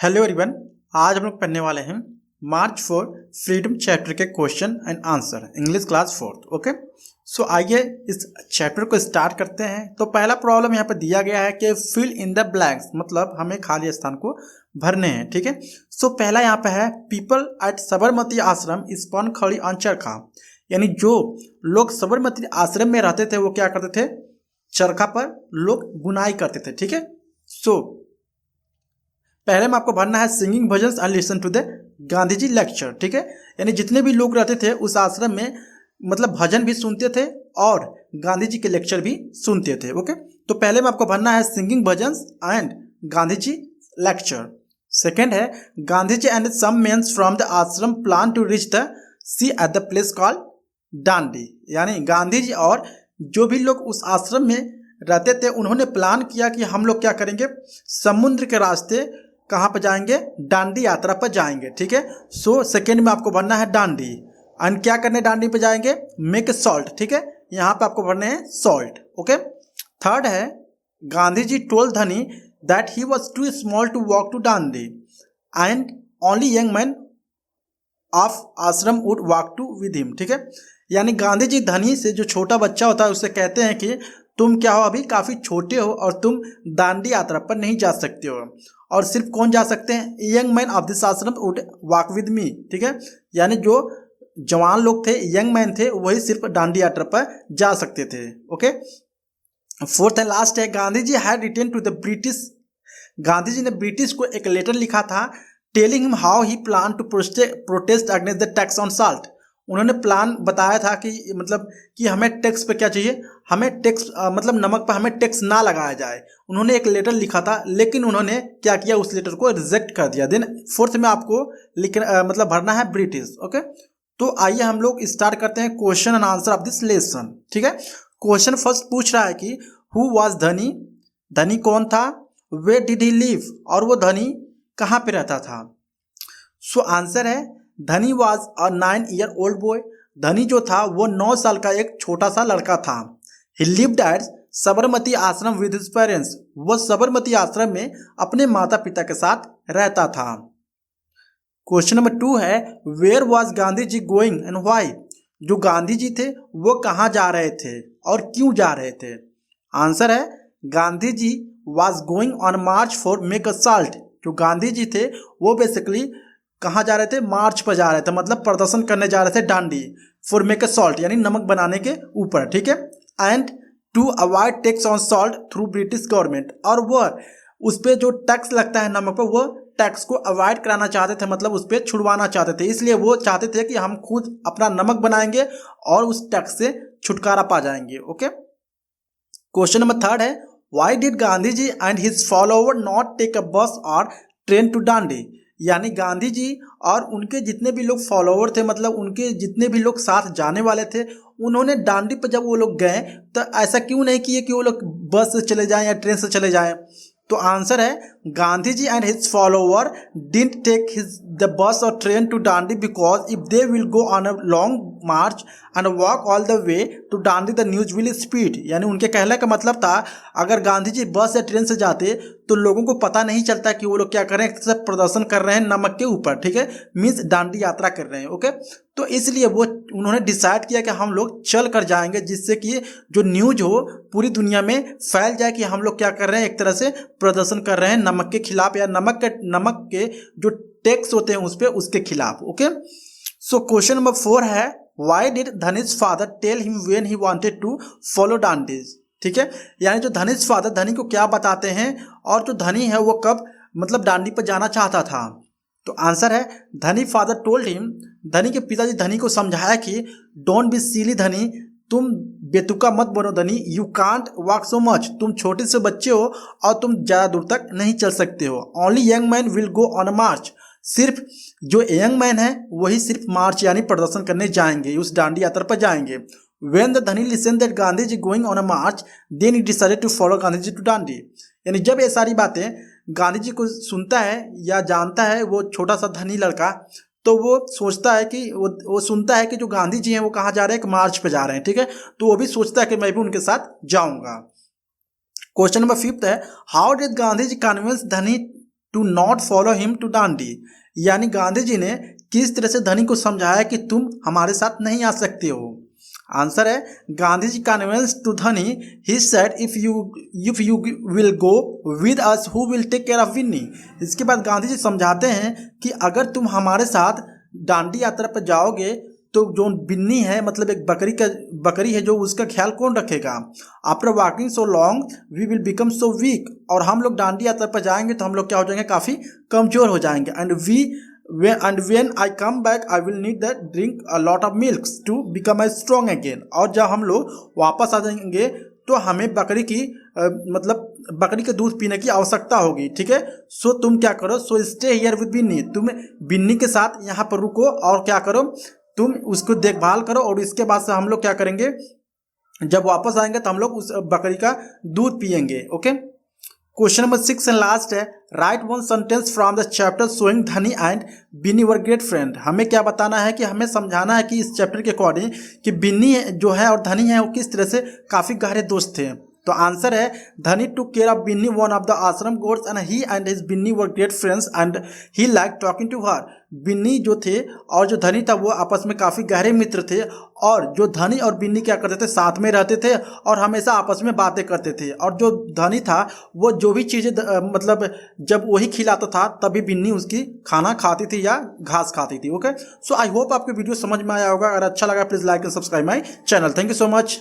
Hello everyone. आज हम लोग पढ़ने वाले हैं मार्च फॉर फ्रीडम चैप्टर के question and answer English class 4th। Okay, so आइए इस चैप्टर को स्टार्ट करते हैं। तो पहला प्रॉब्लम यहाँ पर दिया गया है कि फिल इन द ब्लैंक्स, मतलब हमें खाली स्थान को भरने हैं। ठीक है, सो पहला यहाँ पे है पीपल एट साबरमती आश्रम स्पन खड़ी ऑन चरखा, यानी जो लोग साबरमती आश्रम में रहते थे वो क्या करते थे, चरखा पर लोग बुनाई करते थे। ठीक है, सो पहले में आपको भरना है singing bhajans and listen to the Gandhi ji lecture. ठीक है, यानी जितने भी लोग रहते थे उस आश्रम में मतलब भजन भी सुनते थे और गांधी जी के लेक्चर भी सुनते थे। ओके, तो पहले में आपको भरना है singing bhajans and Gandhi ji lecture. Second है Gandhi ji and some mens from the ashram plan to reach the sea at the place called Dandi, यानी गांधी जी और जो भी लोग उस आश्रम में रहते थे उन्होंने प्लान किया कि हम लोग क्या करेंगे, समुद्र के रास्ते कहाँ पर जाएंगे, डांडी यात्रा पर जाएंगे। ठीक है, सो सेकेंड में आपको भरना है डांडी एंड क्या करने डांडी पे जाएंगे, मेक सॉल्ट। ठीक है, यहाँ पे आपको भरने हैं सॉल्ट। ओके, थर्ड है Gandhi ji told Dhani that he was too small to walk to Dandi and only young man of ashram would walk to with him. ठीक है, यानी गांधी जी धनी से जो छोटा बच्चा होता है उससे कहते हैं कि तुम क्या हो, अभी काफ़ी छोटे हो और तुम दांडी यात्रा पर नहीं जा सकते हो, और सिर्फ कौन जा सकते हैं, यंग मैन ऑफ दिस आश्रम वुड वॉक विद मी। ठीक है, यानी जो जवान लोग थे, यंग मैन थे, वही सिर्फ दांडी यात्रा पर जा सकते थे। ओके, फोर्थ एंड लास्ट है Gandhi ji had written to the British, Gandhi ji ने ब्रिटिश को एक लेटर लिखा था telling him how he plan to protest against the tax on salt. उन्होंने प्लान बताया था कि मतलब कि हमें टैक्स पे क्या चाहिए, हमें टैक्स मतलब नमक पर हमें टैक्स ना लगाया जाए। उन्होंने एक लेटर लिखा था, लेकिन उन्होंने क्या किया, उस लेटर को रिजेक्ट कर दिया। देन फोर्थ में आपको मतलब भरना है ब्रिटिश। ओके, तो आइए हम लोग स्टार्ट करते हैं question and answer of this lesson. ठीक है, क्वेश्चन फर्स्ट पूछ रहा है कि हु वाज धनी, धनी कौन था, वेयर डिड ही लिव, और वो धनी कहाँ पे रहता था। सो आंसर है धनी वॉज अ 9-year-old बॉय, धनी जो था वो 9 साल का एक छोटा सा लड़का था। ही लिव्ड एट साबरमती आश्रम विद हिज पेरेंट्स, वो साबरमती आश्रम में अपने माता पिता के साथ रहता था। क्वेश्चन नंबर 2 है where was Gandhi ji going and why, जो गांधी जी थे वो कहाँ जा रहे थे और क्यों जा रहे थे। आंसर है Gandhi ji was going on march for make a salt, जो गांधी जी थे वो बेसिकली कहाँ जा रहे थे, मार्च पर जा रहे थे, मतलब प्रदर्शन करने जा रहे थे Dandi, for make a salt यानी नमक बनाने के ऊपर। ठीक है, and to avoid tax on salt through British government, और वह उस पर जो टैक्स लगता है नमक पर, वो टैक्स को अवॉइड कराना चाहते थे, मतलब उस पर छुड़वाना चाहते थे। इसलिए वो चाहते थे कि हम खुद अपना नमक बनाएंगे और उस टैक्स से छुटकारा पा जाएंगे। ओके, क्वेश्चन नंबर 3 है why did Gandhi ji and his follower not take a bus और ट्रेन टू डांडी, यानी गांधी जी और उनके जितने भी लोग फॉलोवर थे, मतलब उनके जितने भी लोग साथ जाने वाले थे, उन्होंने डांडी पर जब वो लोग गए तो ऐसा क्यों नहीं किए कि वो लोग बस से चले जाएं या ट्रेन से चले जाएं। तो आंसर है Gandhi ji and his follower didn't take the bus और train to Dandi because if they will go on a long march and walk all the way to Dandi the news will speed, यानी उनके कहने का मतलब था अगर गांधी जी बस या ट्रेन से जाते तो लोगों को पता नहीं चलता कि वो लोग क्या कर रहे हैं, एक तरह से प्रदर्शन कर रहे हैं नमक के ऊपर। ठीक है, मीन्स डांडी यात्रा कर रहे हैं। ओके, तो इसलिए वो उन्होंने डिसाइड किया कि हम लोग चल कर जाएंगे, जिससे कि जो न्यूज हो पूरी दुनिया में फैल जाए कि हम लोग क्या कर रहे हैं, एक तरह से प्रदर्शन कर रहे हैं नमक के खिलाफ, या नमक के जो टैक्स होते हैं उस पर, उसके खिलाफ। ओके, सो क्वेश्चन नंबर 4 है why did Dhani's father tell him when he wanted to follow Dandi's. ठीक है, यानी जो धनीज फादर धनी को क्या बताते हैं और जो धनी है वो कब मतलब डांडी पर जाना चाहता था। तो आंसर है धनी फादर टोल्ड हिम, धनी के पिताजी धनी को समझाया कि डोंट बी सिली धनी, तुम बेतुका मत बनो धनी, you can't walk so much, तुम छोटे से बच्चे हो और तुम ज़्यादा दूर तक नहीं चल सकते हो। Only young man will go on March, सिर्फ जो यंग मैन है वही सिर्फ मार्च यानी प्रदर्शन करने जाएंगे, उस डांडी यात्रा पर जाएंगे। When the Dhani listen that Gandhi ji going on a march then he decided to follow Gandhi ji to Dandi, यानी जब ये सारी बातें गांधी जी को सुनता है या जानता है वो छोटा सा धनी लड़का, तो वो सोचता है कि वो सुनता है कि जो गांधी जी हैं वो कहाँ जा रहे हैं, एक मार्च पे जा रहे हैं। ठीक है, तो वो भी सोचता है कि मैं भी उनके साथ जाऊंगा। क्वेश्चन नंबर 5 है how did Gandhi ji convince Dhani to not follow him to Dandi. यानी गांधी जी ने किस तरह से धनी को समझाया कि तुम हमारे साथ नहीं आ सकते हो। आंसर है Gandhi ji convince to Dhani he said if you will go with us who will take care of Vinni. इसके बाद गांधी जी समझाते हैं कि अगर तुम हमारे साथ डांडी यात्रा पर जाओगे तो जो बिन्नी है मतलब एक बकरी है जो उसका ख्याल कौन रखेगा। After walking so long we will become so weak. और हम लोग डांडी यात्रा पर जाएंगे तो हम लोग क्या हो जाएंगे, काफ़ी कमज़ोर हो जाएंगे। and when I come back I will need that drink a lot of milk to become strong again। और जब हम लोग वापस आ जाएंगे तो हमें बकरी के दूध पीने की आवश्यकता होगी, ठीक है। सो तुम क्या करो, so stay here with Binni, तुम बिन्नी के साथ यहाँ पर रुको और क्या करो, तुम उसको देखभाल करो। और इसके बाद से हम लोग क्या करेंगे, जब वापस आएंगे तो हम लोग उस बकरी का दूध पियेंगे। Okay, question number 6 and last है, write one sentence from the chapter showing Dhani and Binni were great friend. हमें क्या बताना है कि हमें समझाना है कि इस चैप्टर के अकॉर्डिंग कि बिन्नी जो है और धनी है वो किस तरह से काफ़ी गहरे दोस्त थे। तो आंसर है Dhani took care of Binni one of the ashram goats and he and his Binni were great friends and he like talking to her. Binni जो थे और जो धनी था वो आपस में काफ़ी गहरे मित्र थे और जो धनी और बिन्नी क्या करते थे, साथ में रहते थे और हमेशा आपस में बातें करते थे। और जो धनी था वो जो भी चीज़ें जब वही खिलाता था तभी बिन्नी उसकी खाना खाती थी या घास खाती थी। ओके, सो आई होप आपको वीडियो समझ में आया होगा। अगर अच्छा लगा please like and subscribe my channel. Thank you so much.